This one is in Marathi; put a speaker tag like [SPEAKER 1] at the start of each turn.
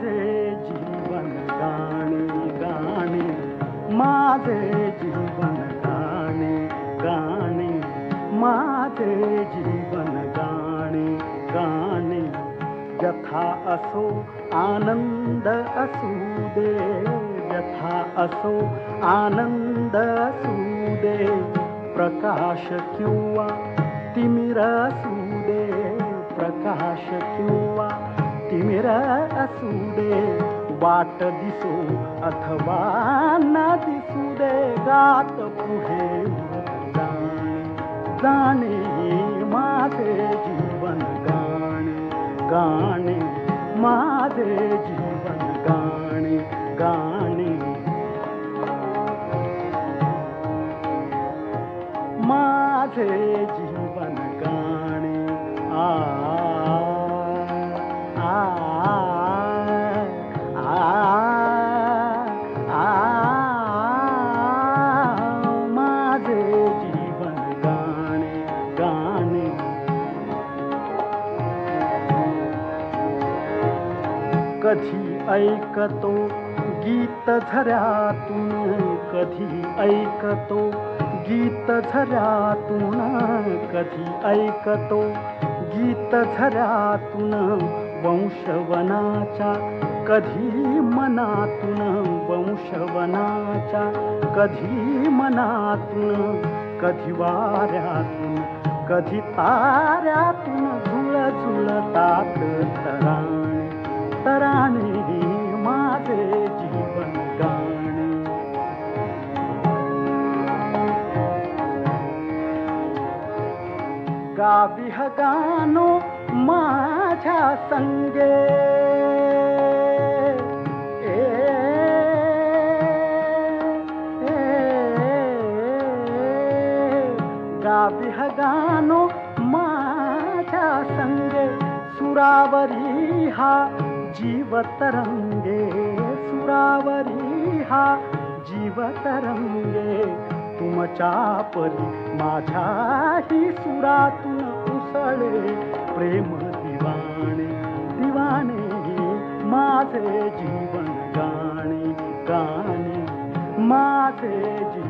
[SPEAKER 1] माझे जीवन गाणे गाणे, माझे जीवन गाणे गाणे, माझे जीवन गाणे गाणे. व्यथा असो आनंद असू दे, व्यथा असो आनंद असू दे, प्रकाश किंवा तिमिर असू दे, प्रकाश किंवा तिमिर असू दे, वाट दिसो अथवा न दिसू दे, गात पुढे जाणे जाणे, माझे जीवन गाणे गाणे, माझे जीवन गाणे गाणे, माझे जीवन गाणे. आ आ आ आ माझे जीवन गाणे गाणे. कधी ऐकतो गीत झऱ्यातून, कधी ऐकतो गीत झऱ्यातून, कधी ऐकतो गीत झऱ्यातून, वंशवनाच्या कधी मनातून, वंशवनाच्या कधी मनातून, कधी वाऱ्यातून कधी ताऱ्यातून, झुळझुळतात तराणे तराणे, माझे जीवन गाणे. गावी गानो माझ्या संगे, गावी गानो माझ्या संगे, सुरावरी हा जीव तरंगे, सुरावरी हा जीव तरंगे, तुमच्या परी माझ्याही सुरातून उसळे प्रेम दिवाणे दिवाणे, माझे जीवन गाणे गाणे, माझे जीवन